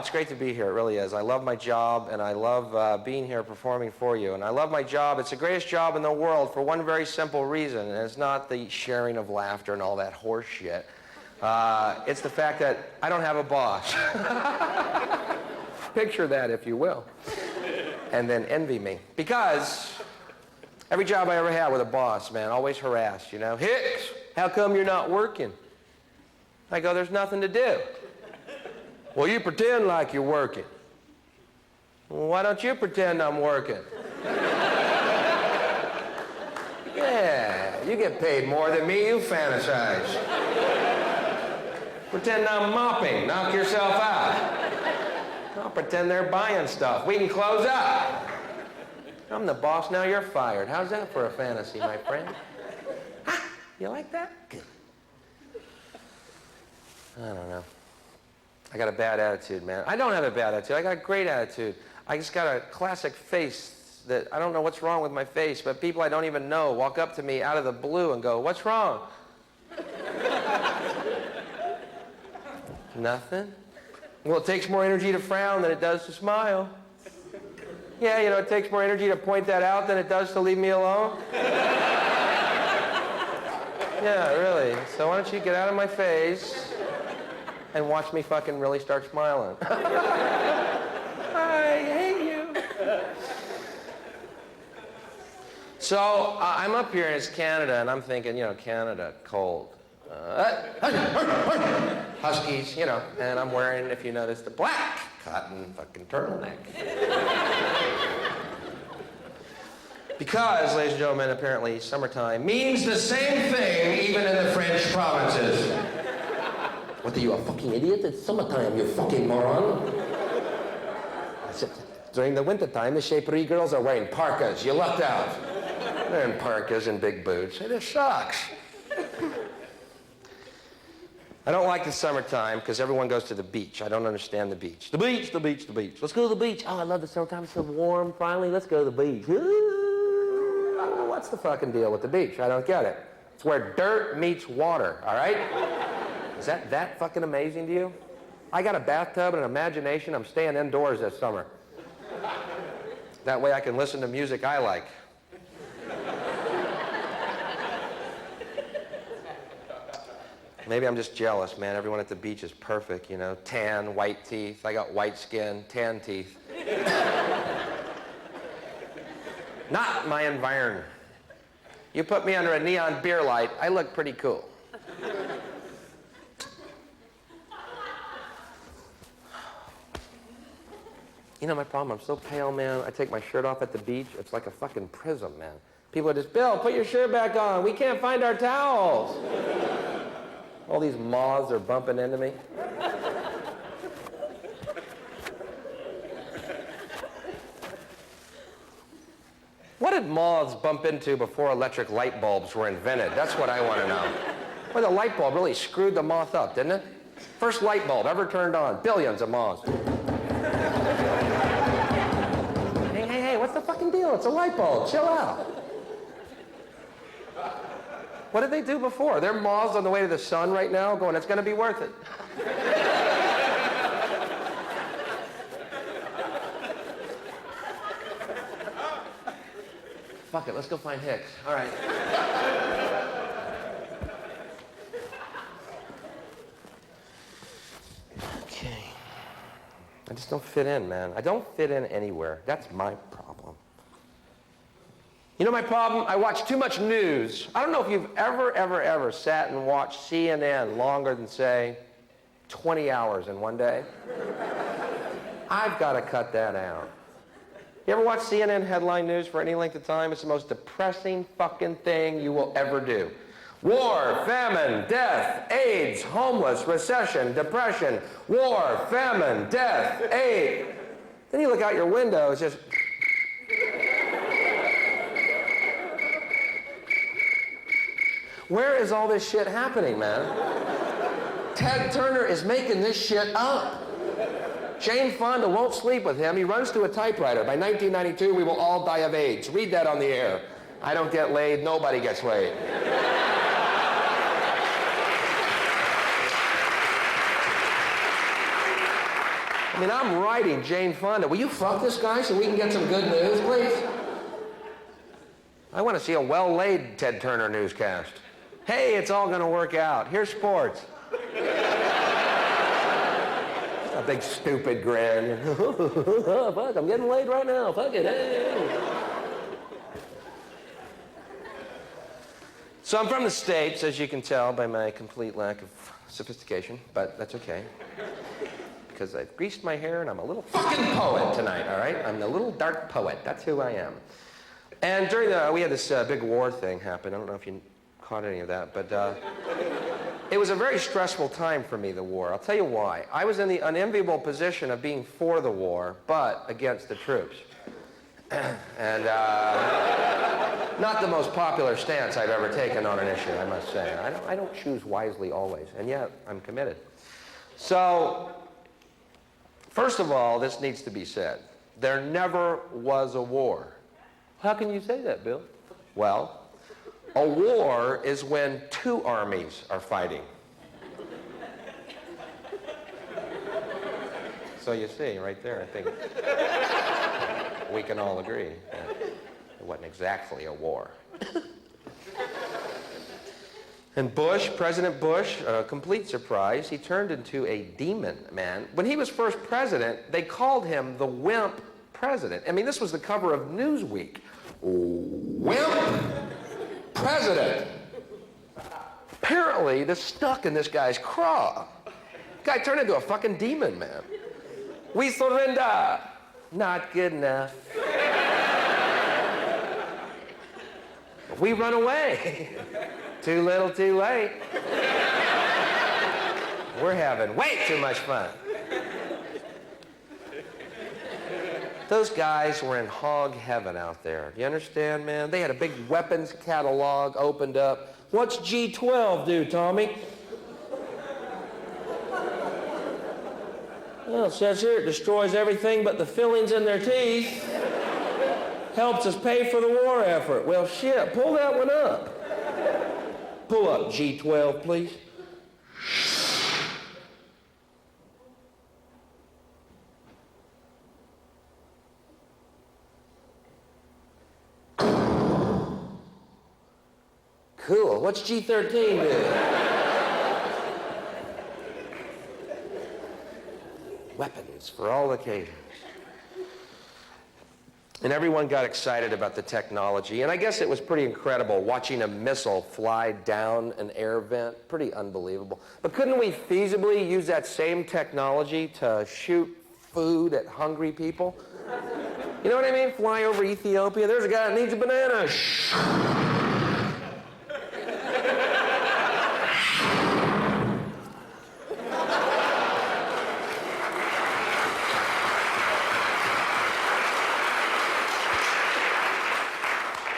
it's great to be here. It really is. I love my job, and I love being here performing for you. And I love my job. It's the greatest job in the world for one very simple reason, and it's not the sharing of laughter and all that horse shit. It's the fact that I don't have a boss. Picture that, if you will. And then envy me. Because every job I ever had with a boss, man, always harassed, you know. Hicks, how come you're not working? I go, there's nothing to do. Well, you pretend like you're working. Well, why don't you pretend I'm working? Yeah, you get paid more than me, you fantasize. Pretend I'm mopping, knock yourself out. I'll pretend they're buying stuff. We can close up. I'm the boss, now you're fired. How's that for a fantasy, my friend? Ha! You like that? Good. I don't know. I got a bad attitude, man. I don't have a bad attitude. I got a great attitude. I just got a classic face that I don't know what's wrong with my face, but people I don't even know walk up to me out of the blue and go, what's wrong? Nothing? Well, it takes more energy to frown than it does to smile. Yeah, you know, it takes more energy to point that out than it does to leave me alone. Yeah, really. So why don't you get out of my face and watch me fucking really start smiling. I hate you. So I'm up here and it's Canada, and I'm thinking, you know, Canada, cold. Huskies, you know, and I'm wearing, if you notice, the black cotton fucking turtleneck. Because, ladies and gentlemen, apparently summertime means the same thing even in the French provinces. What, are you a fucking idiot? It's summertime, you fucking moron. During the wintertime, the Chez Paris girls are wearing parkas. You lucked out. They're in parkas and big boots. Hey, this sucks. I don't like the summertime because everyone goes to the beach. I don't understand the beach. The beach, the beach, the beach. Let's go to the beach. Oh, I love the summertime. It's so warm. Finally, let's go to the beach. Ooh, what's the fucking deal with the beach? I don't get it. It's where dirt meets water, all right? Is that fucking amazing to you? I got a bathtub and an imagination. I'm staying indoors this summer. That way I can listen to music I like. Maybe I'm just jealous, man. Everyone at the beach is perfect, you know. Tan, white teeth. I got white skin, tan teeth. Not my environment. You put me under a neon beer light, I look pretty cool. You know my problem? I'm so pale, man. I take my shirt off at the beach. It's like a fucking prism, man. People are just, Bill, put your shirt back on. We can't find our towels. All these moths are bumping into me. What did moths bump into before electric light bulbs were invented? That's what I want to know. Well, the light bulb really screwed the moth up, didn't it? First light bulb ever turned on. Billions of moths. Hey, what's the fucking deal? It's a light bulb. Chill out. What did they do before? They're moths on the way to the sun right now going, it's going to be worth it. Fuck it, let's go find Hicks. All right. Okay. I just don't fit in, man. I don't fit in anywhere. That's my problem. You know my problem? I watch too much news. I don't know if you've ever sat and watched CNN longer than, say, 20 hours in one day. I've got to cut that out. You ever watch CNN headline news for any length of time? It's the most depressing fucking thing you will ever do. War, famine, death, AIDS, homeless, recession, depression, war, famine, death, AIDS. Then you look out your window, it's just... Where is all this shit happening, man? Ted Turner is making this shit up. Jane Fonda won't sleep with him. He runs to a typewriter. By 1992, we will all die of AIDS. Read that on the air. I don't get laid. Nobody gets laid. I mean, I'm writing Jane Fonda. Will you fuck this guy so we can get some good news, please? I want to see a well-laid Ted Turner newscast. Hey, it's all going to work out. Here's sports. A big stupid grin. Fuck, I'm getting laid right now. Fuck it. Hey. So I'm from the States, as you can tell by my complete lack of sophistication, but that's okay. Because I've greased my hair and I'm a little fucking poet tonight, all right? I'm the little dark poet. That's who I am. And during we had this big war thing happen. I don't know if you caught any of that, but it was a very stressful time for me, the war. I'll tell you why. I was in the unenviable position of being for the war, but against the troops. And not the most popular stance I've ever taken on an issue, I must say. I don't choose wisely always, and yet I'm committed. So, first of all, this needs to be said. There never was a war. How can you say that, Bill? Well, a war is when two armies are fighting. So you see, right there, I think we can all agree that it wasn't exactly a war. And Bush, President Bush, a complete surprise, he turned into a demon, man. When he was first president, they called him the wimp president. I mean, this was the cover of Newsweek. Wimp president. Apparently, this stuck in this guy's craw. Guy turned into a fucking demon, man. We surrender. Not good enough. We run away. Too little, too late. We're having way too much fun. Those guys were in hog heaven out there. You understand, man? They had a big weapons catalog opened up. What's G12 do, Tommy? Well, it says here it destroys everything but the fillings in their teeth. Helps us pay for the war effort. Well, shit, pull that one up. Pull up G12, please. Cool. What's G13 do? Weapons for all occasions. And everyone got excited about the technology. And I guess it was pretty incredible watching a missile fly down an air vent. Pretty unbelievable. But couldn't we feasibly use that same technology to shoot food at hungry people? You know what I mean? Fly over Ethiopia. There's a guy that needs a banana.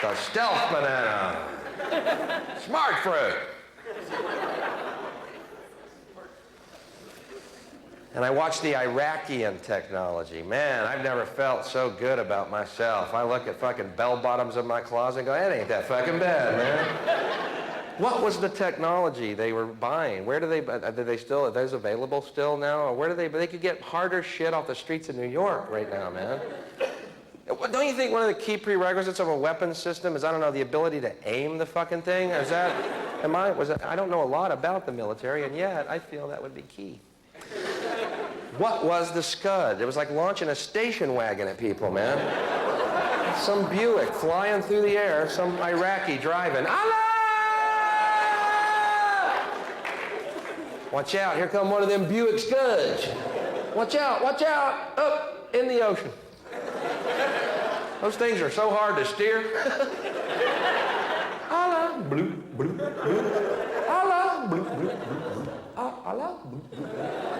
The stealth banana. Smart fruit. And I watched the Iraqian technology. Man, I've never felt so good about myself. I look at fucking bell bottoms in my closet and go, that ain't that fucking bad, man. What was the technology they were buying? Where do they still, are those available still now? Or where do they could get harder shit off the streets of New York right now, man. Don't you think one of the key prerequisites of a weapons system is, I don't know, the ability to aim the fucking thing? Is that, I don't know a lot about the military, and yet I feel that would be key. What was the Scud? It was like launching a station wagon at people, man. Some Buick flying through the air, some Iraqi driving. Allah! Watch out, here come one of them Buick Scuds. Watch out, up in the ocean. Those things are so hard to steer. Allah, bloop, bloop, bloop. Allah, bloop, bloop, bloop. Allah, bloop, bloop. Allah, Allah.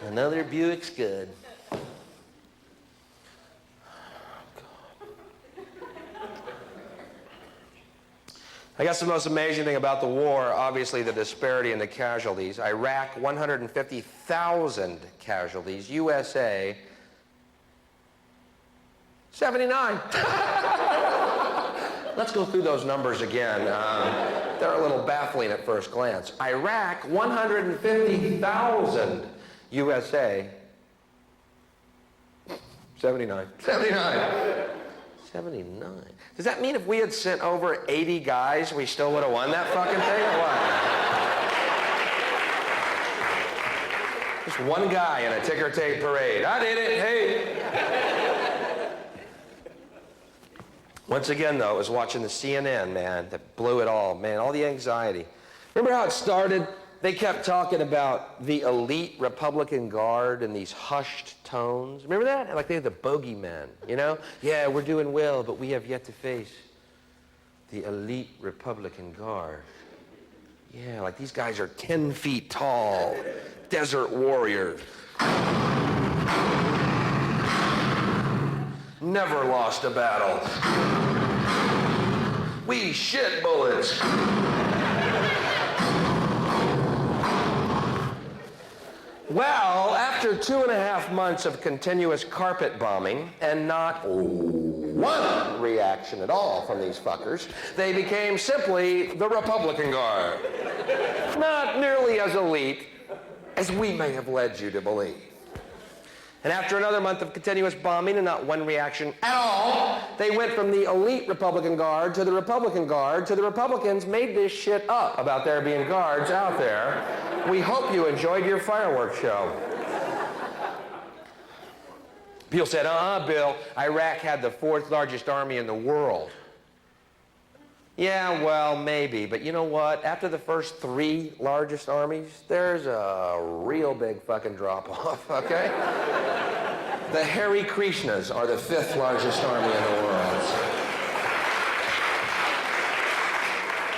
Another Buick Scud. I guess the most amazing thing about the war, obviously the disparity in the casualties. Iraq, 150,000 casualties. USA, 79. Let's go through those numbers again. They're a little baffling at first glance. Iraq, 150,000. USA, 79. 79. Does that mean if we had sent over 80 guys, we still would have won that fucking thing, or what? Just one guy in a ticker tape parade. I did it, hey. Once again, though, it was watching the CNN, man, that blew it all, man, all the anxiety. Remember how it started? They kept talking about the elite Republican Guard in these hushed tones. Remember that? Like they had the bogeymen, you know? Yeah, we're doing well, but we have yet to face the elite Republican Guard. Yeah, like these guys are 10 feet tall, desert warriors. Never lost a battle. We shit bullets. Well, after 2.5 months of continuous carpet bombing and not one reaction at all from these fuckers, they became simply the Republican Guard. Not nearly as elite as we may have led you to believe. And after another month of continuous bombing and not one reaction at all, they went from the elite Republican Guard to the Republican Guard to the Republicans made this shit up about there being guards out there. We hope you enjoyed your fireworks show. People said, Bill, Iraq had the 4th largest army in the world. Yeah, well, maybe, but you know what? After the first 3 largest armies, there's a real big fucking drop-off, okay? The Hare Krishnas are the 5th largest army in the world.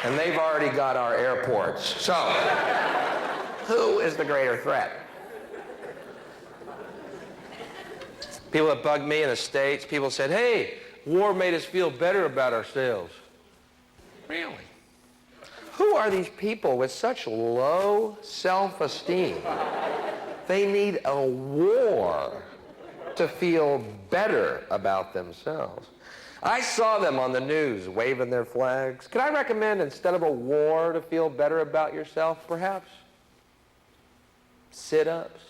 And they've already got our airports. So, who is the greater threat? People that bugged me in the States, people said, hey, war made us feel better about ourselves. Really? Who are these people with such low self-esteem? They need a war to feel better about themselves. I saw them on the news waving their flags. Could I recommend, instead of a war to feel better about yourself, perhaps? Sit-ups?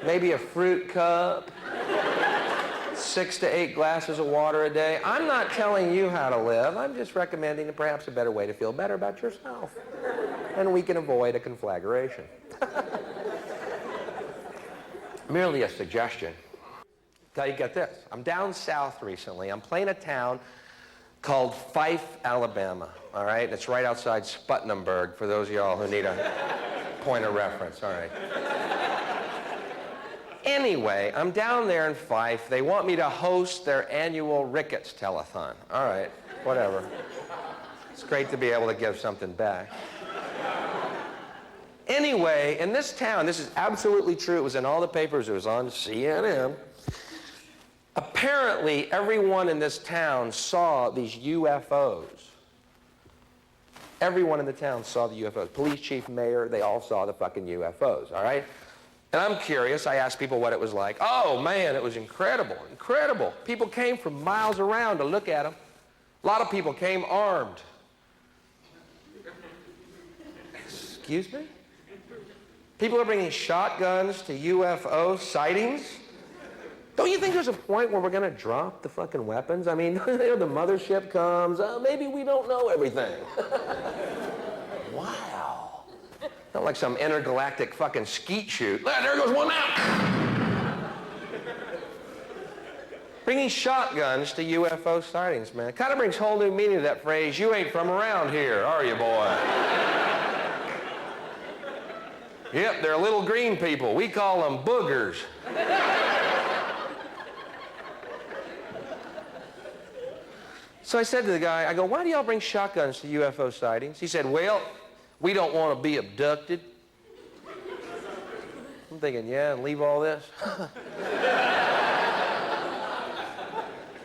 Maybe a fruit cup? 6 to 8 glasses of water a day. I'm not telling you how to live. I'm just recommending perhaps a better way to feel better about yourself. And we can avoid a conflagration. Merely a suggestion. Now you get this. I'm down south recently. I'm playing a town called Fife, Alabama. All right? It's right outside Sputtnamburg for those of y'all who need a point of reference. All right. Anyway, I'm down there in Fife. They want me to host their annual Ricketts telethon. All right, whatever. It's great to be able to give something back. Anyway, in this town, this is absolutely true. It was in all the papers. It was on CNN. Apparently, everyone in this town saw these UFOs. Everyone in the town saw the UFOs. Police chief, mayor, they all saw the fucking UFOs, all right? And I'm curious. I asked people what it was like. Oh, man, it was incredible, incredible. People came from miles around to look at them. A lot of people came armed. Excuse me? People are bringing shotguns to UFO sightings? Don't you think there's a point where we're going to drop the fucking weapons? I mean, the mothership comes. Maybe we don't know everything. Wow. Not like some intergalactic fucking skeet shoot. There goes one now. Bringing shotguns to UFO sightings, man. Kind of brings whole new meaning to that phrase, you ain't from around here, are you, boy? Yep, they're little green people. We call them boogers. So I said to the guy, I go, why do y'all bring shotguns to UFO sightings? He said, well, we don't want to be abducted. I'm thinking, yeah, and leave all this?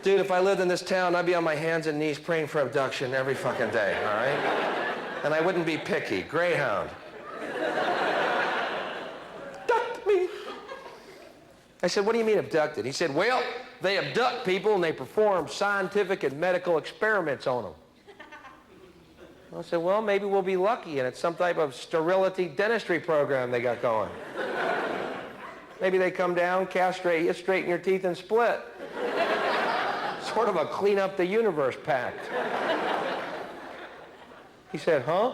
Dude, if I lived in this town, I'd be on my hands and knees praying for abduction every fucking day, all right? And I wouldn't be picky. Greyhound. Abduct me. I said, what do you mean abducted? He said, well, they abduct people and they perform scientific and medical experiments on them. I said, well, maybe we'll be lucky and it's some type of sterility dentistry program they got going. Maybe they come down, castrate you, straighten your teeth, and split. Sort of a clean up the universe pact. He said, huh?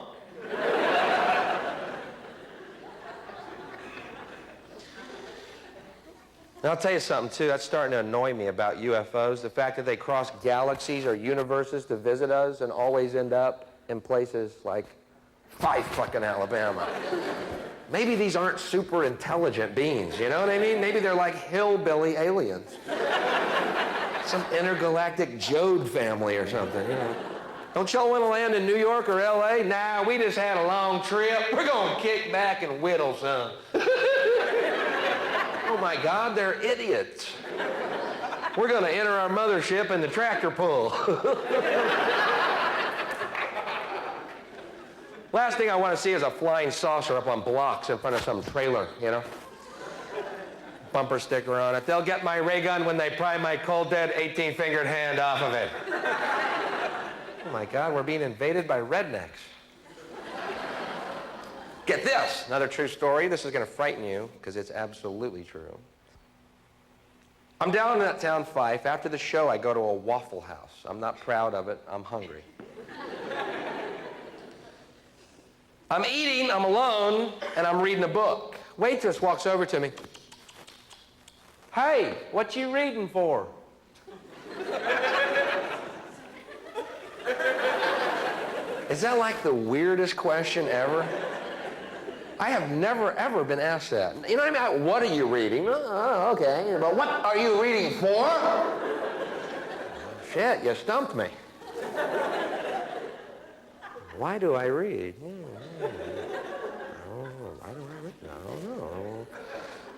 And I'll tell you something, too. That's starting to annoy me about UFOs. The fact that they cross galaxies or universes to visit us and always end up in places like fucking Alabama. Maybe these aren't super intelligent beings, you know what I mean? Maybe they're like hillbilly aliens. Some intergalactic Jode family or something, you know. Don't y'all want to land in New York or LA? Nah, we just had a long trip. We're going to kick back and whittle some. Oh my God, they're idiots. We're going to enter our mothership in the tractor pull. Last thing I want to see is a flying saucer up on blocks in front of some trailer, you know. Bumper sticker on it. They'll get my ray gun when they pry my cold dead 18-fingered hand off of it. Oh my God, we're being invaded by rednecks. Get this, another true story. This is going to frighten you because it's absolutely true. I'm down in that town, Fife. After the show, I go to a Waffle House. I'm not proud of it. I'm hungry. I'm eating, I'm alone, and I'm reading a book. Waitress walks over to me. Hey, what you reading for? Is that like the weirdest question ever? I have never, ever been asked that. You know what I mean? What are you reading? Oh, okay. But what are you reading for? Shit, you stumped me. Why do I read? Why do I read? I don't know.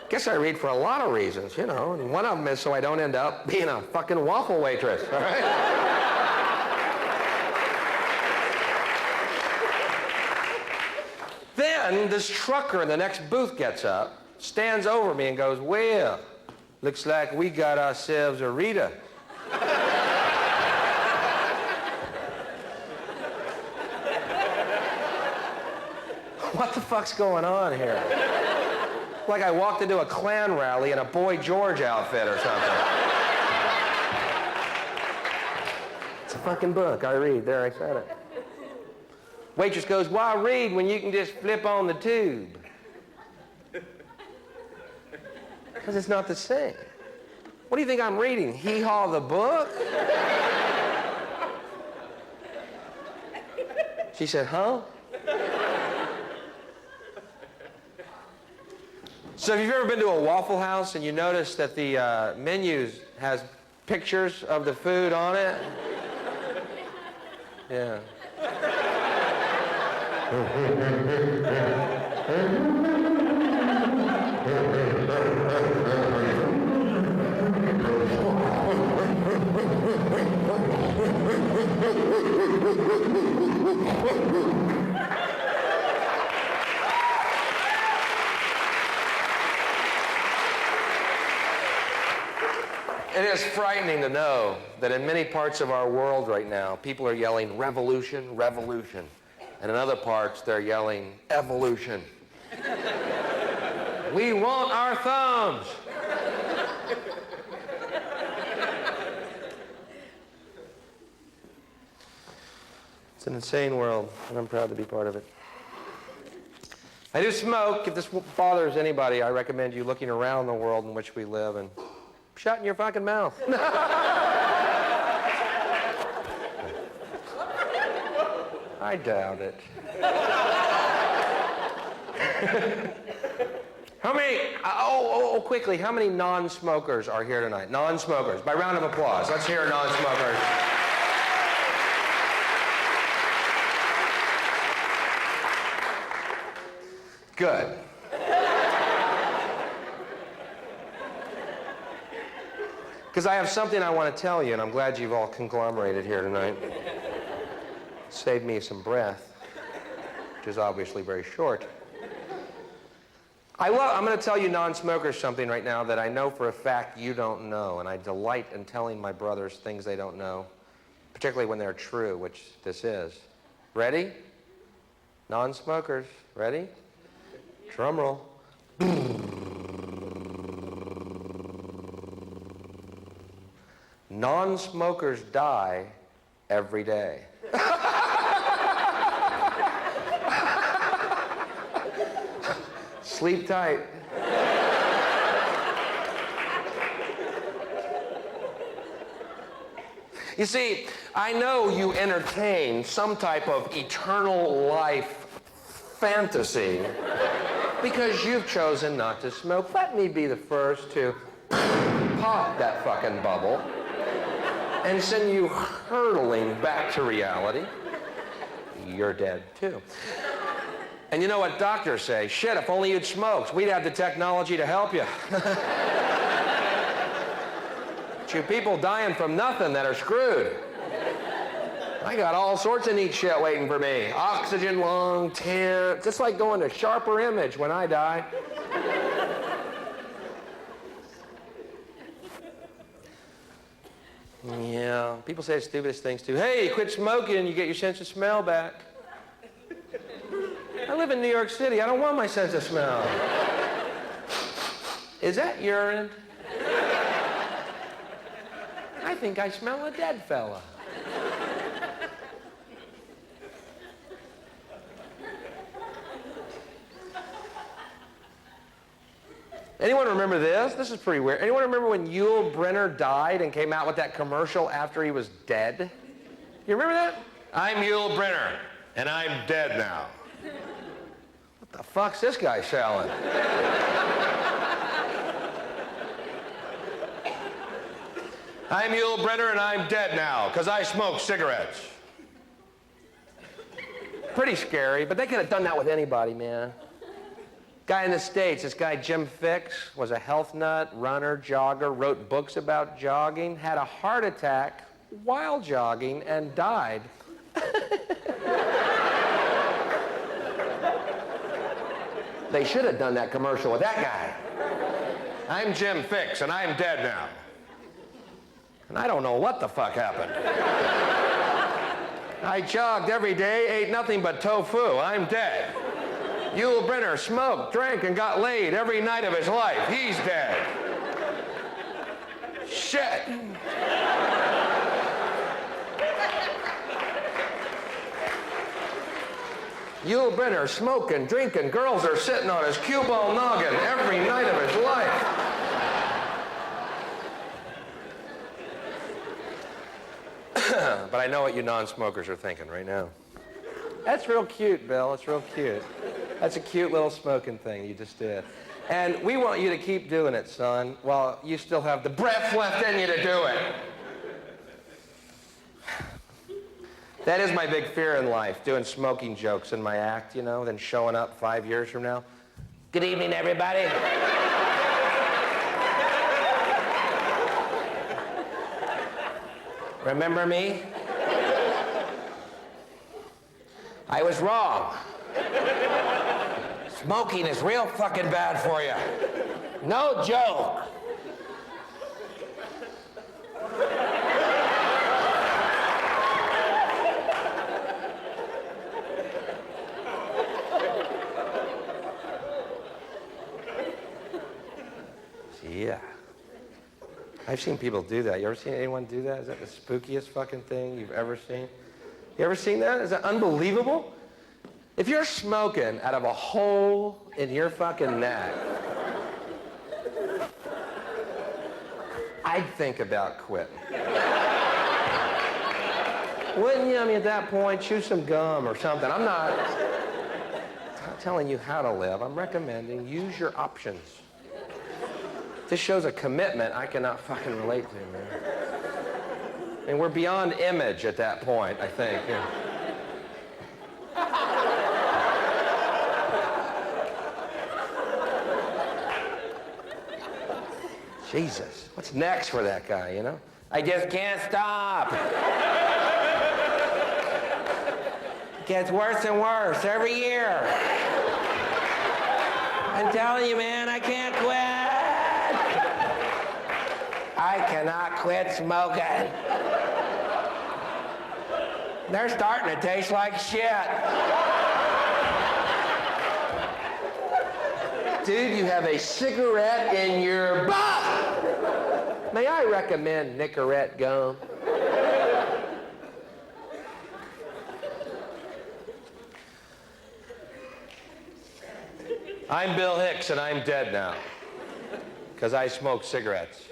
Guess I read for a lot of reasons, you know, and one of them is so I don't end up being a fucking waffle waitress, all right? Then this trucker in the next booth gets up, stands over me and goes, well, looks like we got ourselves a reader. What the fuck's going on here? Like I walked into a Klan rally in a Boy George outfit or something. It's a fucking book. I read. There, I said it. Waitress goes, why read when you can just flip on the tube? Because it's not the same. What do you think I'm reading? Hee-Haw the book? She said, huh? So have you ever been to a Waffle House and you notice that the menu has pictures of the food on it? Yeah. It is frightening to know that in many parts of our world right now, people are yelling revolution, revolution. And in other parts, they're yelling evolution. We want our thumbs. It's an insane world, and I'm proud to be part of it. I do smoke. If this bothers anybody, I recommend you looking around the world in which we live and shutting your fucking mouth. I doubt it. How many, quickly, how many non-smokers are here tonight? Non-smokers, by round of applause. Let's hear non-smokers. Good. Because I have something I want to tell you, and I'm glad you've all conglomerated here tonight. Saved me some breath, which is obviously very short. I'm going to tell you non-smokers something right now that I know for a fact you don't know, and I delight in telling my brothers things they don't know, particularly when they're true, which this is. Ready? Non-smokers. Ready? Drum roll. Non-smokers die every day. Sleep tight. You see, I know you entertain some type of eternal life fantasy because you've chosen not to smoke. Let me be the first to pop that fucking bubble and send you hurtling back to reality. You're dead too. And you know what doctors say? Shit, if only you'd smoked, we'd have the technology to help you. But you people dying from nothing that are screwed. I got all sorts of neat shit waiting for me. Oxygen lung, tent, just like going to sharper image when I die. Yeah, people say the stupidest things too. Hey, quit smoking, you get your sense of smell back. I live in New York City. I don't want my sense of smell. Is that urine? I think I smell a dead fella. Anyone remember this? This is pretty weird. Anyone remember when Yul Brynner died and came out with that commercial after he was dead? You remember that? I'm Yul Brynner, and I'm dead now. What the fuck's this guy selling? I'm Yul Brynner, and I'm dead now, because I smoke cigarettes. Pretty scary, but they could have done that with anybody, man. Guy in the States, this guy Jim Fixx, was a health nut, runner, jogger, wrote books about jogging, had a heart attack while jogging, and died. They should have done that commercial with that guy. I'm Jim Fixx, and I'm dead now. And I don't know what the fuck happened. I jogged every day, ate nothing but tofu. I'm dead. Yul Brynner smoked, drank, and got laid every night of his life. He's dead. Shit. Yul Brynner smoking, drinking, girls are sitting on his cue ball noggin every night of his life. But I know what you non-smokers are thinking right now. That's real cute, Bill. It's real cute. That's a cute little smoking thing you just did. And we want you to keep doing it, son, while you still have the breath left in you to do it. That is my big fear in life, doing smoking jokes in my act, you know, then showing up 5 years from now. Good evening, everybody. Remember me? I was wrong. Smoking is real fucking bad for you. No joke. Yeah. I've seen people do that. You ever seen anyone do that? Is that the spookiest fucking thing you've ever seen? You ever seen that? Is that unbelievable? If you're smoking out of a hole in your fucking neck, I'd think about quitting. Wouldn't you? I mean, at that point, chew some gum or something. I'm not telling you how to live. I'm recommending use your options. This shows a commitment I cannot fucking relate to, man. And we're beyond image at that point, I think. Yeah. Jesus, what's next for that guy, you know? I just can't stop. It gets worse and worse every year. I'm telling you, man, I can't quit. I cannot quit smoking. They're starting to taste like shit. Dude, you have a cigarette in your butt. May I recommend Nicorette gum? I'm Bill Hicks, and I'm dead now because I smoke cigarettes.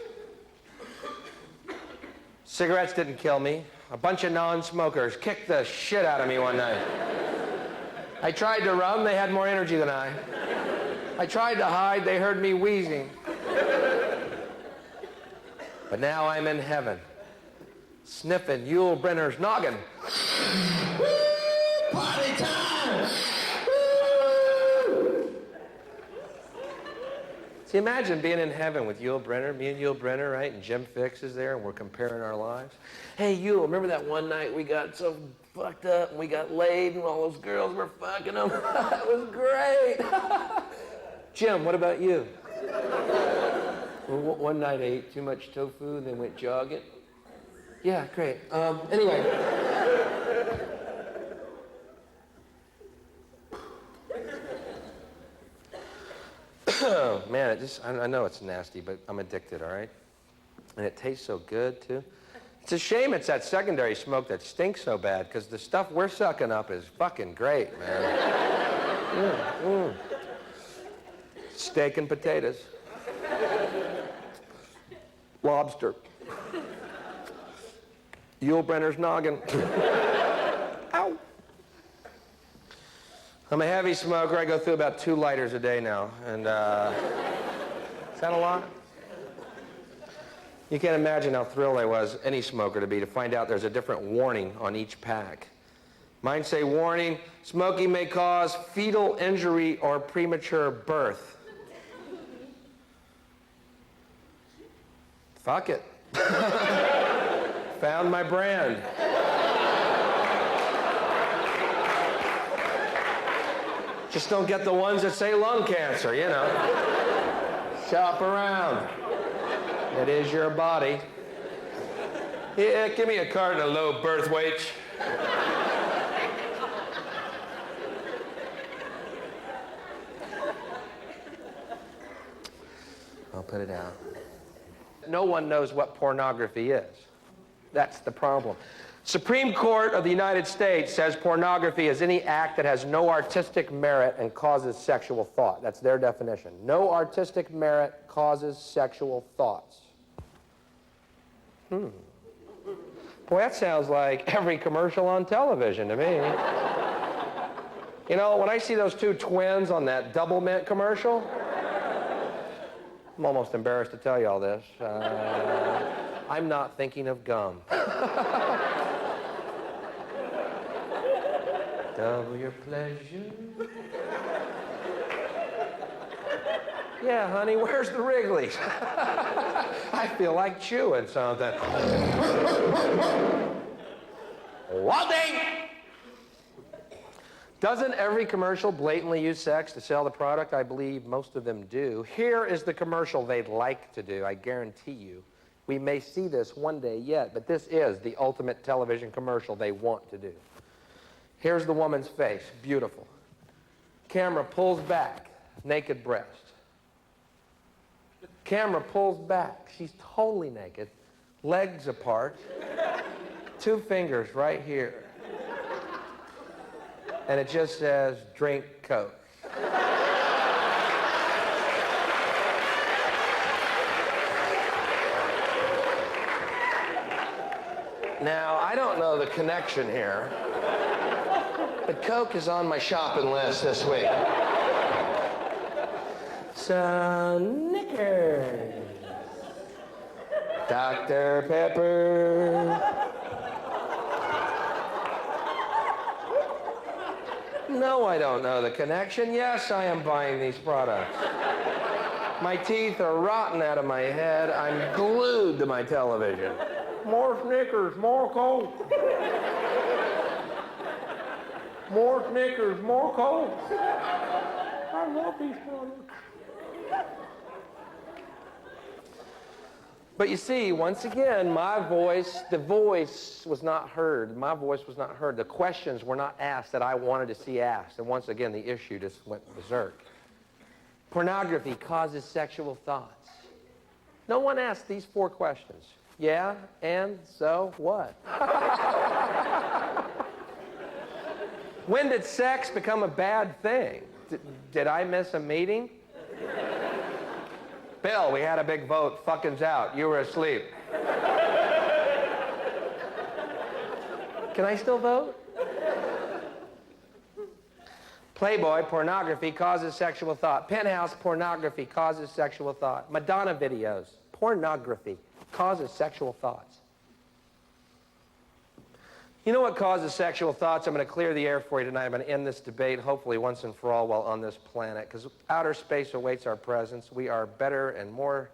Cigarettes didn't kill me. A bunch of non-smokers kicked the shit out of me one night. I tried to run, they had more energy than I. I tried to hide, they heard me wheezing. But now I'm in heaven, sniffing Yul Brynner's noggin. Party time! See, imagine being in heaven with Yul Brynner, me and Yul Brynner, right? And Jim Fixx is there, and we're comparing our lives. Hey, Yul, remember that one night we got so fucked up, and we got laid, and all those girls were fucking them? That was great. Jim, what about you? Well, one night I ate too much tofu, and then went jogging. Yeah, great. Anyway. Oh, man, I know it's nasty, but I'm addicted, all right? And it tastes so good, too. It's a shame it's that secondary smoke that stinks so bad, because the stuff we're sucking up is fucking great, man. Steak and potatoes. Lobster. Yul Brynner's noggin. Ow. I'm a heavy smoker. I go through about 2 lighters a day now. And is that a lot? You can't imagine how thrilled I was, any smoker, to be, to find out there's a different warning on each pack. Mine say, warning, smoking may cause fetal injury or premature birth. Fuck it. Found my brand. Just don't get the ones that say lung cancer, you know. Shop around. It is your body. Yeah, give me a carton of low birth weights. I'll put it out. No one knows what pornography is. That's the problem. Supreme Court of the United States says pornography is any act that has no artistic merit and causes sexual thought. That's their definition. No artistic merit causes sexual thoughts. Boy, that sounds like every commercial on television to me. You know, when I see those 2 twins on that Double Mint commercial, I'm almost embarrassed to tell you all this. I'm not thinking of gum. Double your pleasure. Yeah, honey, where's the Wrigley's? I feel like chewing something. One day. Doesn't every commercial blatantly use sex to sell the product? I believe most of them do. Here is the commercial they'd like to do, I guarantee you. We may see this one day yet, but this is the ultimate television commercial they want to do. Here's the woman's face, beautiful. Camera pulls back, naked breast. Camera pulls back, she's totally naked, legs apart, 2 fingers right here. And it just says, drink Coke. Now, I don't know the connection here, but Coke is on my shopping list this week. So, Snickers. Dr. Pepper. No, I don't know the connection. Yes, I am buying these products. My teeth are rotten out of my head. I'm glued to my television. More Snickers, more Coke. More Snickers, more Coke. I love these products. But you see, once again, the voice was not heard. My voice was not heard. The questions were not asked that I wanted to see asked. And once again, the issue just went berserk. Pornography causes sexual thoughts. No one asked these 4 questions. Yeah, and so what? When did sex become a bad thing? Did I miss a meeting? Bill, we had a big vote. Fucking's out. You were asleep. Can I still vote? Playboy, pornography causes sexual thought. Penthouse, pornography causes sexual thought. Madonna videos, pornography causes sexual thoughts. You know what causes sexual thoughts? I'm going to clear the air for you tonight. I'm going to end this debate, hopefully once and for all, while on this planet, because outer space awaits our presence. We are better and more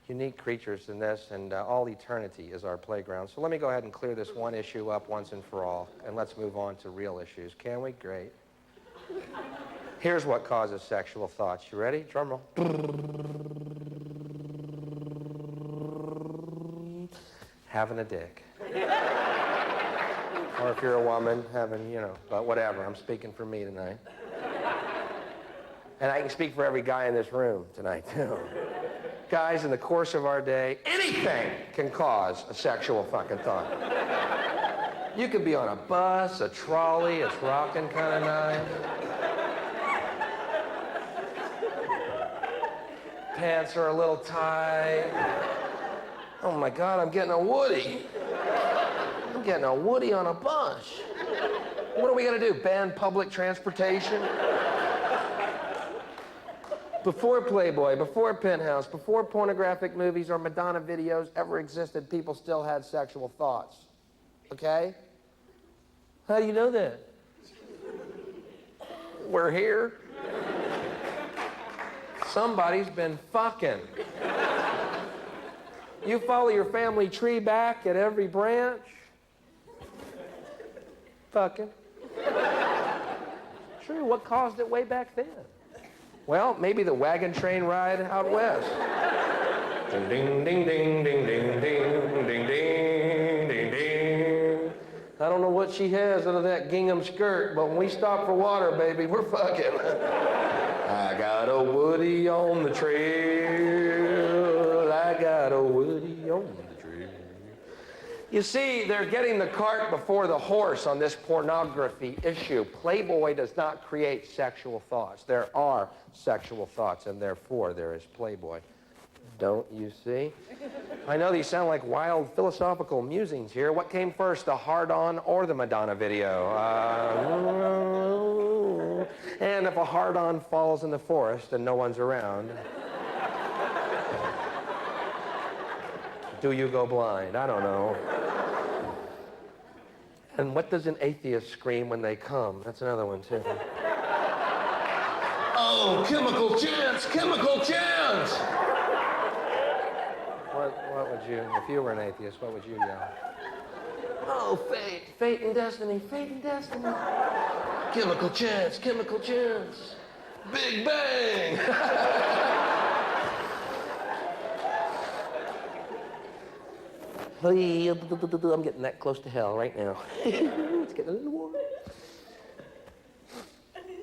unique creatures than this, and all eternity is our playground. So let me go ahead and clear this one issue up once and for all, and let's move on to real issues. Can we? Great. Here's what causes sexual thoughts. You ready? Drum roll. Having a dick. Or if you're a woman, having, but whatever. I'm speaking for me tonight. And I can speak for every guy in this room tonight, too. Guys, in the course of our day, anything can cause a sexual fucking thought. You could be on a bus, a trolley, it's rocking kind of nice. Pants are a little tight. Oh my God, I'm getting a Woody. I'm getting a Woody on a bus. What are we gonna do, ban public transportation? Before Playboy, before Penthouse, before pornographic movies or Madonna videos ever existed, people still had sexual thoughts. Okay? How do you know that? We're here. Somebody's been fucking. You follow your family tree back at every branch. Fucking. True, what caused it way back then? Well, maybe the wagon train ride out west. Ding, ding, ding, ding, ding, ding, ding, ding, ding, ding, ding. I don't know what she has under that gingham skirt, but when we stop for water, baby, we're fucking. I got a Woody on the trail. I got a Woody on the trail. You see, they're getting the cart before the horse on this pornography issue. Playboy does not create sexual thoughts. There are sexual thoughts, and therefore there is Playboy. Don't you see? I know these sound like wild philosophical musings here. What came first, the hard-on or the Madonna video? And if a hard-on falls in the forest and no one's around, do you go blind? I don't know. And what does an atheist scream when they come? That's another one, too. Oh, chemical chance! Chemical chance! What would you, if you were an atheist, what would you yell? Oh, fate, fate and destiny, fate and destiny. Chemical chance, chemical chance. Big bang! I'm getting that close to hell right now. It's getting a little warm.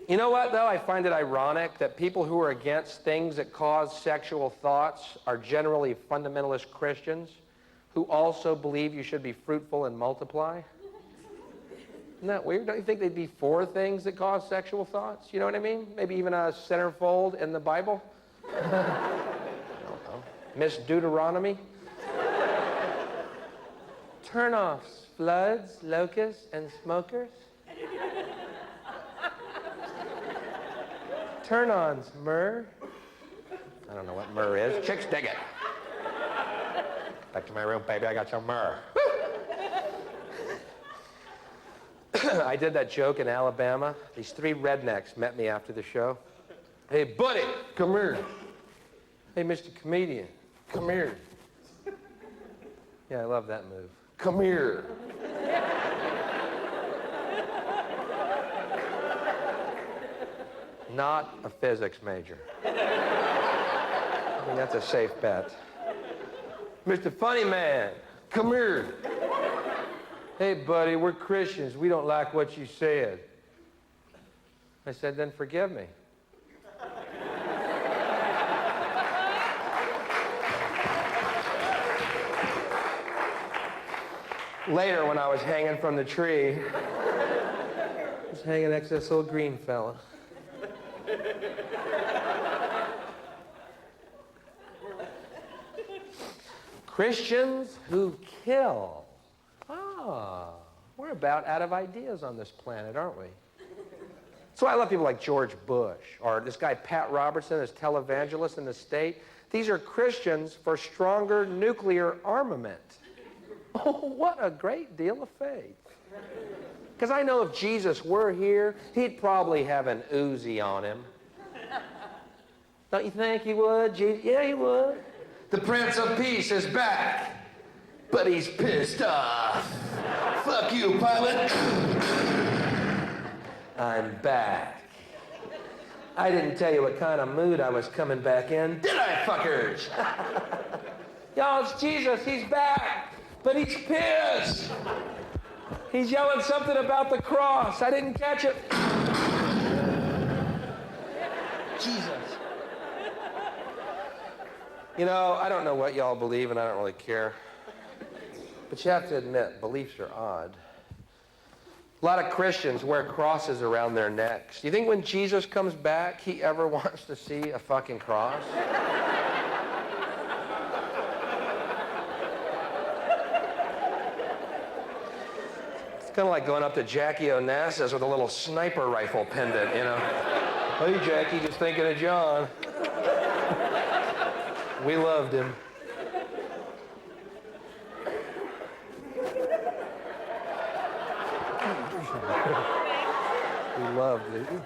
You know what, though? I find it ironic that people who are against things that cause sexual thoughts are generally fundamentalist Christians who also believe you should be fruitful and multiply. Isn't that weird? Don't you think they'd be for things that cause sexual thoughts? You know what I mean? Maybe even a centerfold in the Bible? I don't know. Miss Deuteronomy? Turn-offs, floods, locusts, and smokers? Turn-ons, myrrh. I don't know what myrrh is. Chicks dig it. Back to my room, baby, I got some myrrh. I did that joke in Alabama. These 3 rednecks met me after the show. Hey, buddy, come here. Hey, Mr. Comedian, come here. Yeah, I love that move. Come here. not a physics major. I mean, that's a safe bet. Mr. Funny Man, come here. Hey, buddy, we're Christians. We don't like what you said. I said, then forgive me. Later, when I was hanging from the tree, I was hanging next to this little green fella. Christians who kill. Ah, we're about out of ideas on this planet, aren't we? That's why I love people like George Bush, or this guy Pat Robertson, this televangelist in the state. These are Christians for stronger nuclear armament. Oh, what a great deal of faith. Because I know if Jesus were here, he'd probably have an Uzi on him. Don't you think he would? Yeah, he would. The Prince of Peace is back, but he's pissed off. Fuck you, pilot. I'm back. I didn't tell you what kind of mood I was coming back in, did I, fuckers? Y'all, it's Jesus, he's back, but he's pissed. He's yelling something about the cross. I didn't catch it. Jesus. You know, I don't know what y'all believe, and I don't really care. But you have to admit, beliefs are odd. A lot of Christians wear crosses around their necks. Do you think when Jesus comes back, he ever wants to see a fucking cross? It's kind of like going up to Jackie Onassis with a little sniper rifle pendant, you know. Hey, Jackie, just thinking of John. We loved him. We loved it. He's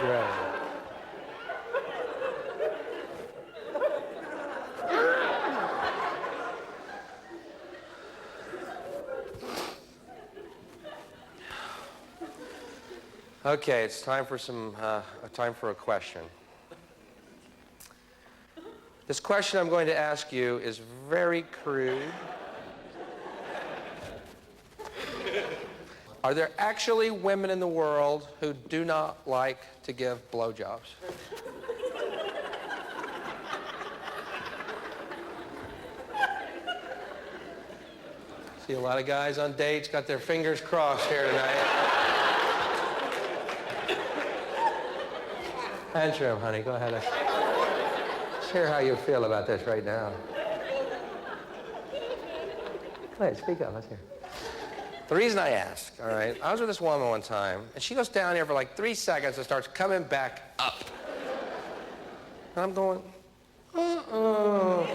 great. Okay, it's time for a question. This question I'm going to ask you is very crude. Are there actually women in the world who do not like to give blowjobs? See a lot of guys on dates got their fingers crossed here tonight. Answer him, honey. Go ahead. Share how you feel about this right now. Go ahead, speak up. Let's hear. The reason I ask, all right, I was with this woman one time, and she goes down here for like 3 seconds and starts coming back up. And I'm going, uh-uh.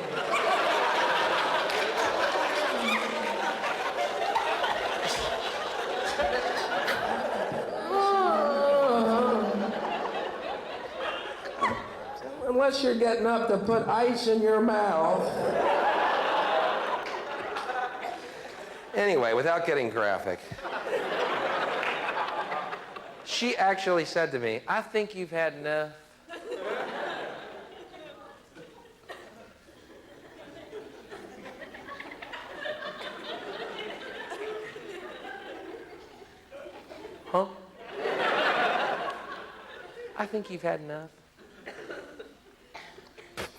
Unless you're getting up to put ice in your mouth. Anyway, without getting graphic, she actually said to me, I think you've had enough. Huh? I think you've had enough.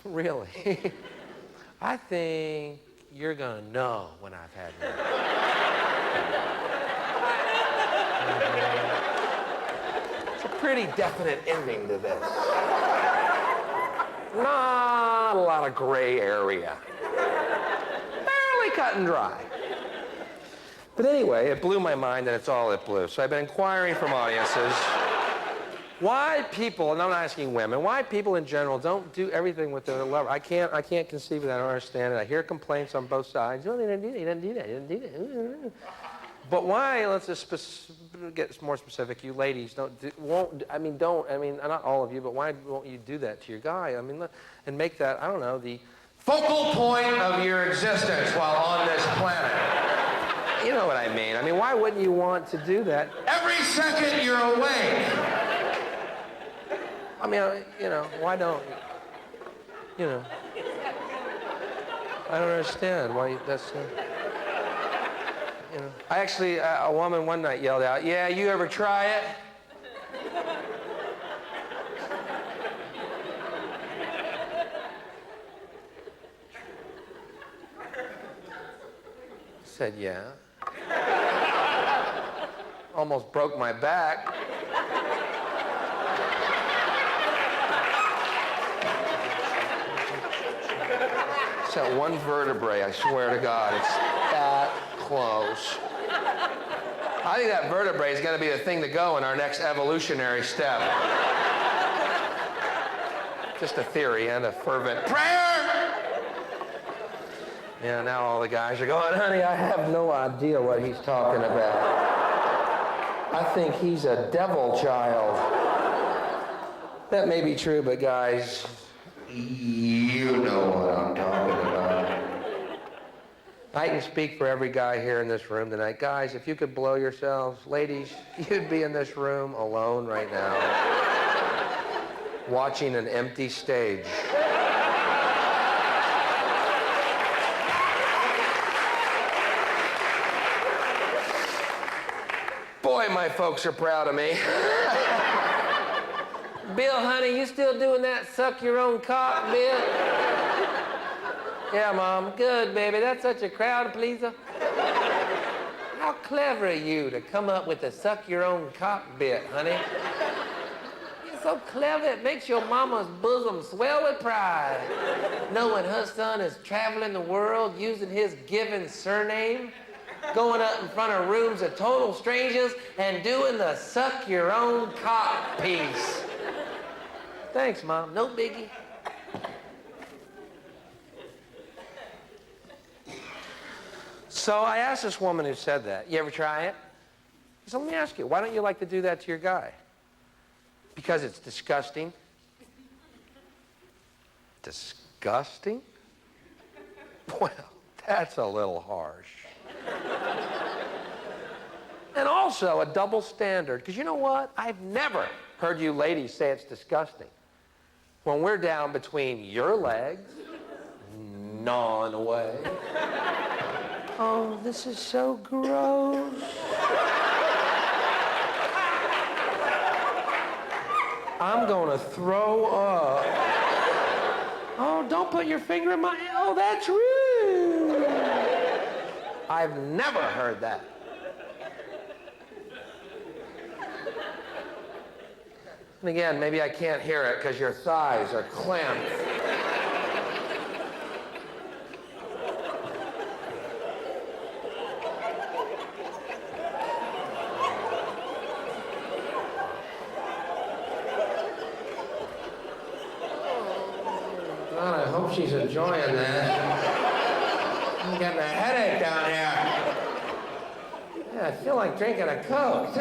Really? I think you're gonna know when I've had enough. It's a pretty definite ending to this. Not a lot of gray area. Barely cut and dry. But anyway, it blew my mind, and it's all it blew. So I've been inquiring from audiences why people, and I'm not asking women, why people in general don't do everything with their lover. I can't conceive of that. I don't understand it. I hear complaints on both sides. Oh, they didn't do that. They didn't do that. They didn't do that. But why? Let's just get more specific. You ladies not all of you, but why won't you do that to your guy? I mean, and make that, I don't know, the focal point of your existence while on this planet. You know what I mean. I mean, why wouldn't you want to do that? Every second you're awake. I mean, you know, why don't, you know. I don't understand why that's, you know. I actually, a woman one night yelled out, "Yeah, you ever try it?" I said, "Yeah." Almost broke my back. It's that one vertebrae, I swear to God, it's that close. I think that vertebrae is going to be the thing to go in our next evolutionary step. Just a theory and a fervent prayer. Yeah, now all the guys are going, "Honey, I have no idea what he's talking about. I think he's a devil child." That may be true, but guys, you know what I'm talking about. I can speak for every guy here in this room tonight. Guys, if you could blow yourselves, ladies, you'd be in this room alone right now, watching an empty stage. Boy, my folks are proud of me. Bill, honey, you still doing that suck your own cock, Bill? Yeah, Mom. Good, baby. That's such a crowd pleaser. How clever of you to come up with the suck your own cock bit, honey. You're so clever, it makes your mama's bosom swell with pride. Knowing her son is traveling the world using his given surname, going up in front of rooms of total strangers and doing the suck your own cock piece. Thanks, Mom. No biggie. So I asked this woman who said that, "You ever try it?" I said, "Let me ask you, why don't you like to do that to your guy?" "Because it's disgusting." Disgusting? Well, that's a little harsh. And also a double standard, because you know what? I've never heard you ladies say it's disgusting when we're down between your legs, gnawing away. "Oh, this is so gross. I'm gonna throw up. Oh, don't put your finger in my, oh, that's rude." I've never heard that. And again, maybe I can't hear it because your thighs are clamped. God, I hope she's enjoying that. I'm getting a headache down here. Yeah, I feel like drinking a Coke, too.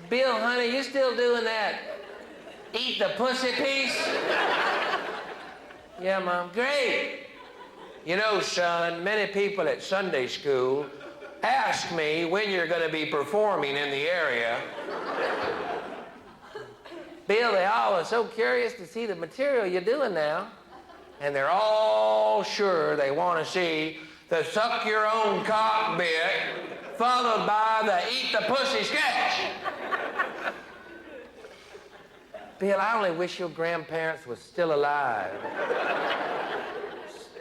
"Bill, honey, you still doing that eat the pussy piece?" "Yeah, Mom." "Great. You know, son, many people at Sunday school ask me when you're going to be performing in the area. Bill, they all are so curious to see the material you're doing now, and they're all sure they want to see the suck your own cock bit followed by the eat the pussy sketch." "Bill, I only wish your grandparents were still alive.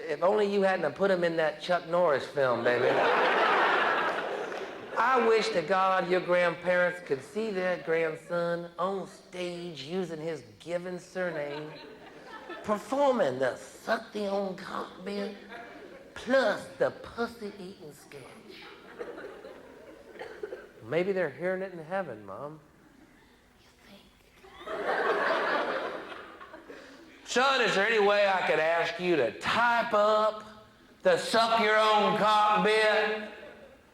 If only you hadn't have put them in that Chuck Norris film, baby. I wish to God your grandparents could see their grandson on stage using his given surname, performing the suck the own cock bit plus the pussy eating sketch. Maybe they're hearing it in heaven, Mom. Son, is there any way I could ask you to type up the suck your own cock bit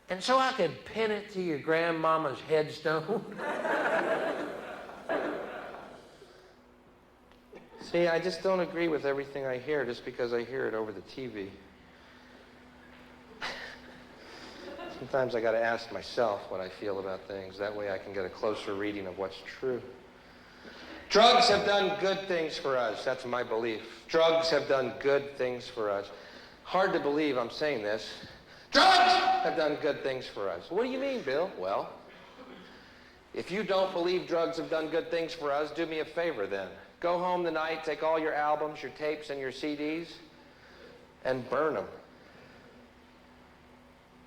And so I could pin it to your grandmama's headstone. See, I just don't agree with everything I hear just because I hear it over the TV. Sometimes I got to ask myself what I feel about things. That way I can get a closer reading of what's true. Drugs have done good things for us. That's my belief. Drugs have done good things for us. Hard to believe I'm saying this. Drugs have done good things for us. What do you mean, Bill? Well, if you don't believe drugs have done good things for us, do me a favor then. Go home tonight, take all your albums, your tapes, and your CDs, and burn them.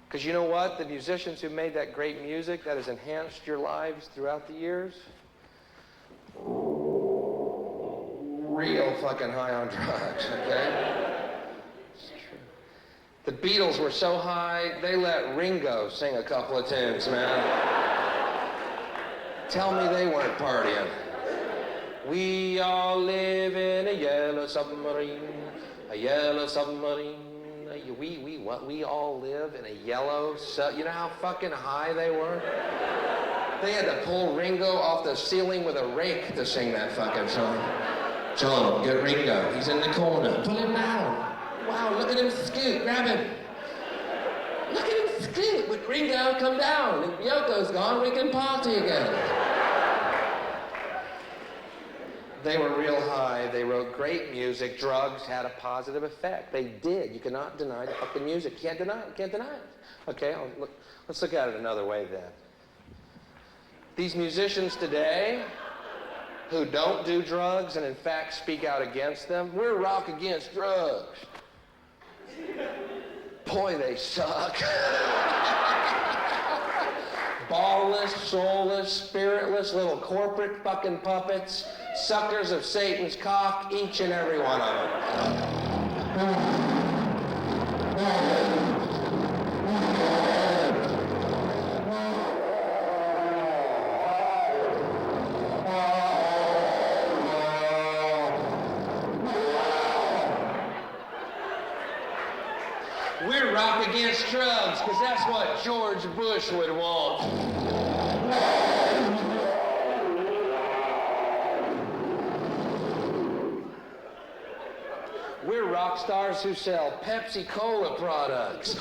Because you know what? The musicians who made that great music that has enhanced your lives throughout the years, real fucking high on drugs, okay? It's true. The Beatles were so high, they let Ringo sing a couple of tunes, man. Tell me they weren't partying. We all live in a yellow submarine, a yellow submarine. We all live in a yellow you know how fucking high they were? They had to pull Ringo off the ceiling with a rake to sing that fucking song. John, get Ringo. He's in the corner. Pull him down. Wow, look at him scoot. Grab him. Look at him scoot. With Ringo, come down. If Yoko's gone, we can party again. They were real high. They wrote great music. Drugs had a positive effect. They did. You cannot deny the fucking music. You can't deny it. You can't deny it. Okay, let's look at it another way then. These musicians today who don't do drugs and in fact speak out against them, we're rock against drugs. Boy, they suck. Ballless, soulless, spiritless little corporate fucking puppets, suckers of Satan's cock, each and every one of them. We're rock against drugs, because that's what George Bush would want. We're rock stars who sell Pepsi-Cola products.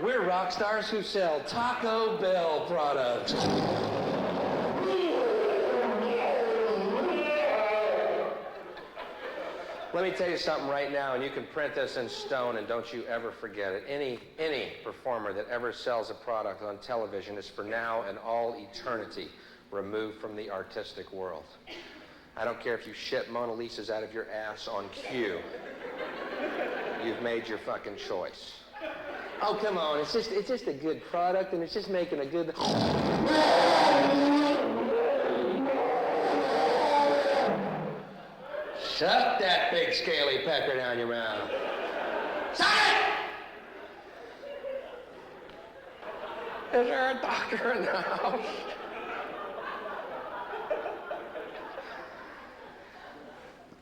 We're rock stars who sell Taco Bell products. Let me tell you something right now, and you can print this in stone, and don't you ever forget it. Any performer that ever sells a product on television is for now and all eternity removed from the artistic world. I don't care if you shit Mona Lisas out of your ass on cue. You've made your fucking choice. Oh, come on, it's just a good product, and it's just making a good... Shut that big scaly pecker down your mouth. Shut it! Is there a doctor in the house?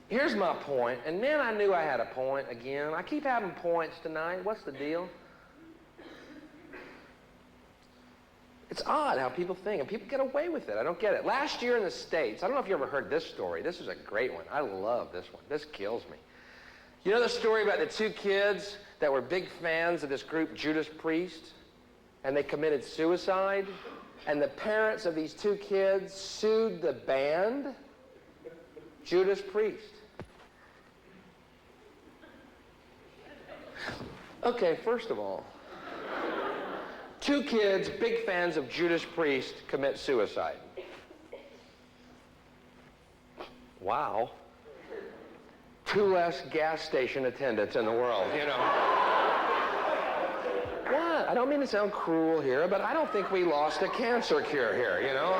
Here's my point, and man, I knew I had a point again. I keep having points tonight. What's the deal? It's odd how people think, and people get away with it. I don't get it. Last year in the States, I don't know if you ever heard this story. This is a great one. I love this one. This kills me. You know the story about the two kids that were big fans of this group, Judas Priest, and they committed suicide? And the parents of these two kids sued the band, Judas Priest. Okay, first of all, two kids, big fans of Judas Priest, commit suicide. Wow. Two less gas station attendants in the world, you know. What? I don't mean to sound cruel here, but I don't think we lost a cancer cure here, you know.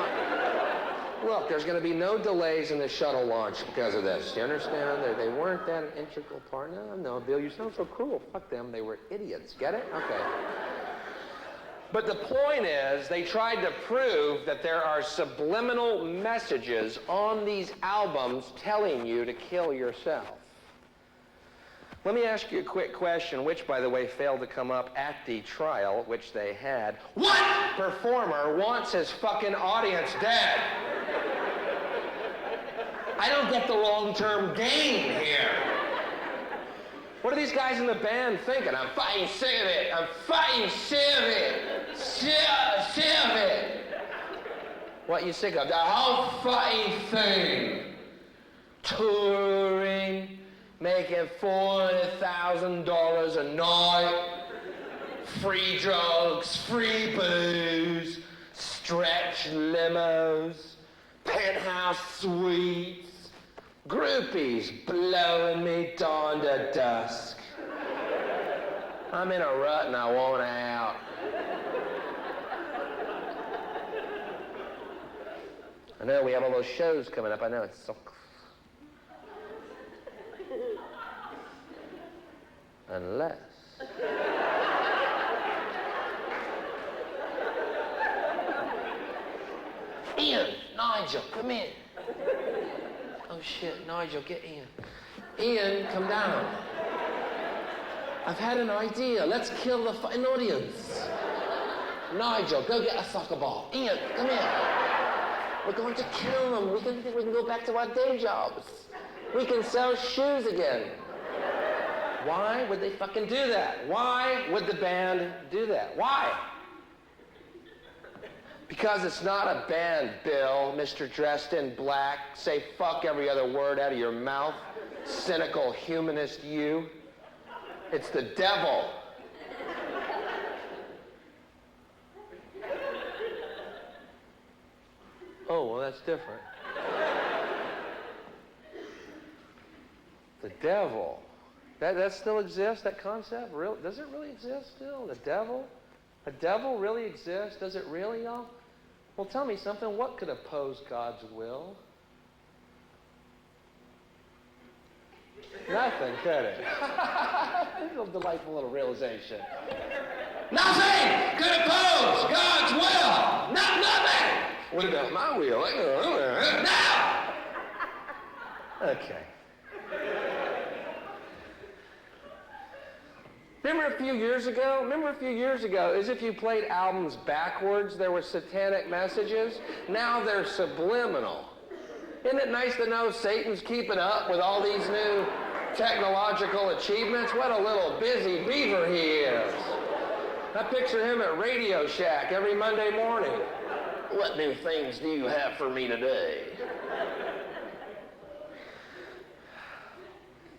Look, there's going to be no delays in the shuttle launch because of this. You understand? They weren't that an integral part. No, Bill, you sound so cruel. Fuck them. They were idiots. Get it? Okay. But the point is, they tried to prove that there are subliminal messages on these albums telling you to kill yourself. Let me ask you a quick question, which, by the way, failed to come up at the trial, which they had. What performer wants his fucking audience dead? I don't get the long-term gain here. What are these guys in the band thinking? I'm fucking sick of it. I'm fucking sick of it. Sick of it. What you sick of? The whole fucking thing. Touring, making $400,000 a night, free drugs, free booze, stretch limos, penthouse suites, groupies blowing me dawn to dusk. I'm in a rut and I want out. I know we have all those shows coming up. I know it's so. Unless. Ian, Nigel, come in. Oh shit, Nigel, get Ian. Ian, come down. I've had an idea. Let's kill the fucking audience. Nigel, go get a soccer ball. Ian, come here. We're going to kill them. We can go back to our day jobs. We can sell shoes again. Why would they fucking do that? Why would the band do that? Why? Because it's not a band, Bill, Mr. Dressed in Black. Say fuck every other word out of your mouth. Cynical humanist you. It's the devil. Oh, well, that's different. The devil. That still exists, that concept? Really? Does it really exist still? The devil? A devil really exists? Does it really, y'all? Well, tell me something. What could oppose God's will? Nothing, could it? It's a delightful little realization. Nothing could oppose God's will! Nothing! What about my will? No! Okay. Remember a few years ago, as if you played albums backwards, there were satanic messages? Now they're subliminal. Isn't it nice to know Satan's keeping up with all these new technological achievements? What a little busy beaver he is. I picture him at Radio Shack every Monday morning. What new things do you have for me today?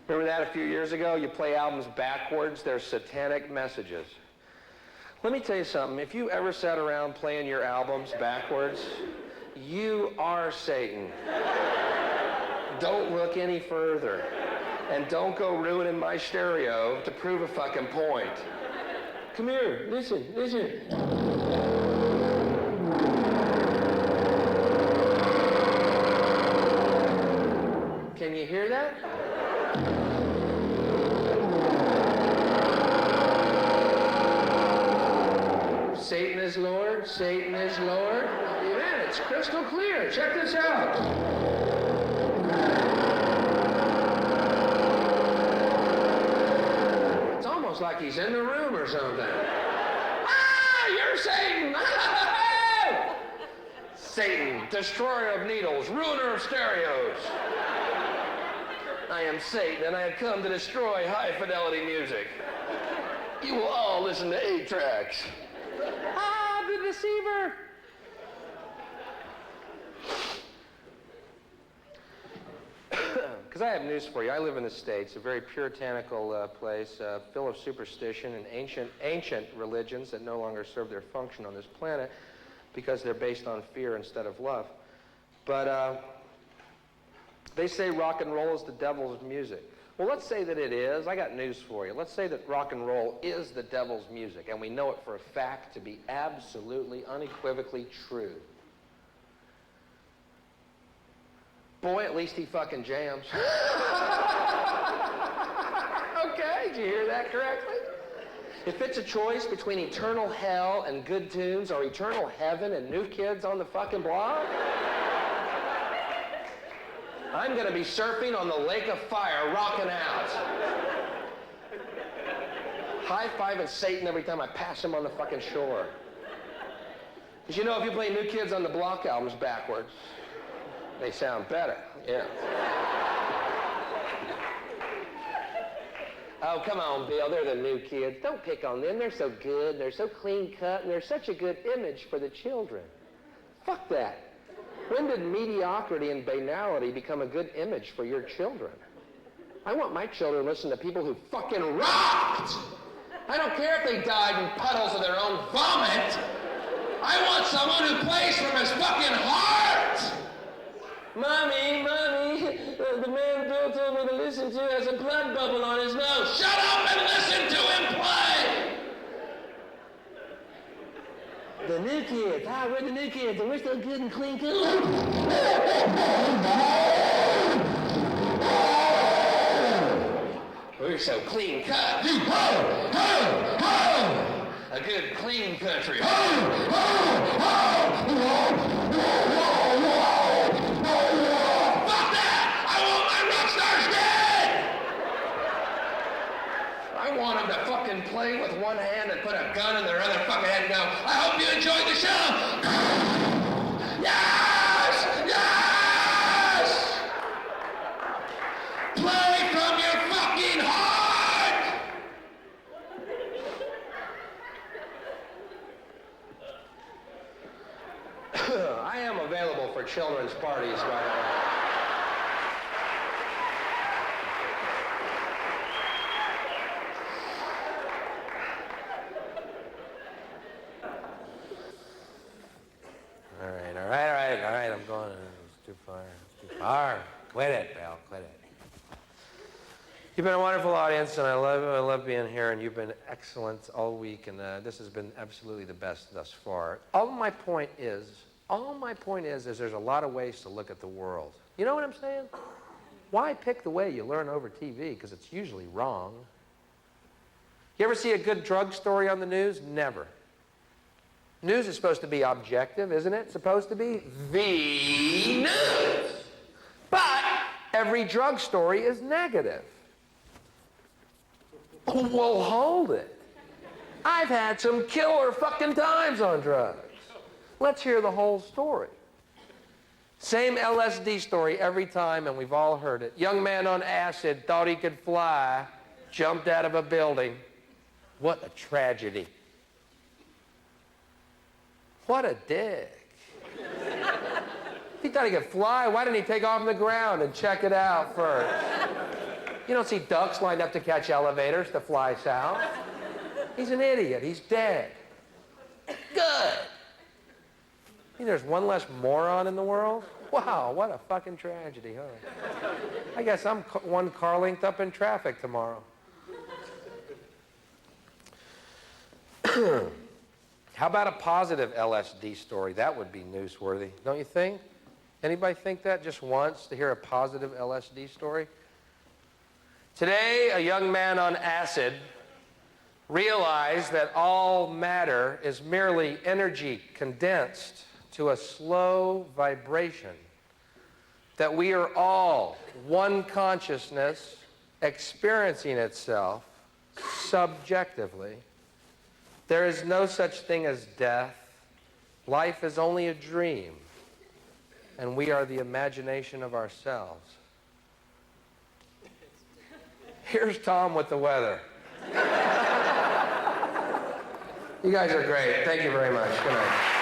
Remember that a few years ago? You play albums backwards, they're satanic messages. Let me tell you something. If you ever sat around playing your albums backwards, you are Satan. Don't look any further. And don't go ruining my stereo to prove a fucking point. Come here, listen. Can you hear that? Satan is Lord, Satan is Lord. Amen, it's crystal clear. Check this out. It's almost like he's in the room or something. Ah, you're Satan! Satan, destroyer of needles, ruiner of stereos. I am Satan, and I have come to destroy high-fidelity music. You will all listen to 8 tracks. Ah, the deceiver! Because I have news for you. I live in the States, a very puritanical place, full of superstition and ancient religions that no longer serve their function on this planet because they're based on fear instead of love. But they say rock and roll is the devil's music. Well, let's say that it is. I got news for you. Let's say that rock and roll is the devil's music, and we know it for a fact to be absolutely, unequivocally true. Boy, at least he fucking jams. Okay, did you hear that correctly? If it's a choice between eternal hell and good tunes or eternal heaven and new kids on the fucking block, I'm going to be surfing on the lake of fire, rocking out. high-fiving Satan every time I pass him on the fucking shore. Because you know, if you play New Kids on the Block albums backwards, they sound better, yeah. Oh, come on, Bill, they're the New Kids. Don't pick on them. They're so good, they're so clean-cut, and they're such a good image for the children. Fuck that. When did mediocrity and banality become a good image for your children? I want my children to listen to people who fucking rocked! I don't care if they died in puddles of their own vomit! I want someone who plays from his fucking heart! Mommy, the man Bill told me to listen to has a blood bubble on his nose. Shut up and listen to him play! The New Kids. Ah, we're the New Kids, and we're so good and clean cut. We're so clean cut. A good clean country. I want them to fucking play with one hand and put a gun in their other fucking hand and go, I hope you enjoyed the show! Yes! Yes! Play from your fucking heart! I am available for children's parties, by the way. All right, I'm going. It's too far. Quit it, Bill, quit it. You've been a wonderful audience, and I love being here, and you've been excellent all week, and this has been absolutely the best thus far. All my point is there's a lot of ways to look at the world. You know what I'm saying? Why pick the way you learn over TV? Because it's usually wrong. You ever see a good drug story on the news? Never. News is supposed to be objective, isn't it? It's supposed to be the news. But every drug story is negative. Well, hold it. I've had some killer fucking times on drugs. Let's hear the whole story. Same LSD story every time, and we've all heard it. Young man on acid thought he could fly, jumped out of a building. What a tragedy. What a dick. If he thought he could fly, why didn't he take off on the ground and check it out first? You don't see ducks lined up to catch elevators to fly south. He's an idiot. He's dead. Good. You think there's one less moron in the world? Wow, what a fucking tragedy, huh? I guess I'm one car linked up in traffic tomorrow. How about a positive LSD story? That would be newsworthy, don't you think? Anybody think that just once, to hear a positive LSD story? Today, a young man on acid realized that all matter is merely energy condensed to a slow vibration, that we are all one consciousness experiencing itself subjectively. There is no such thing as death. Life is only a dream, and we are the imagination of ourselves. Here's Tom with the weather. You guys are great. Thank you very much. Good night.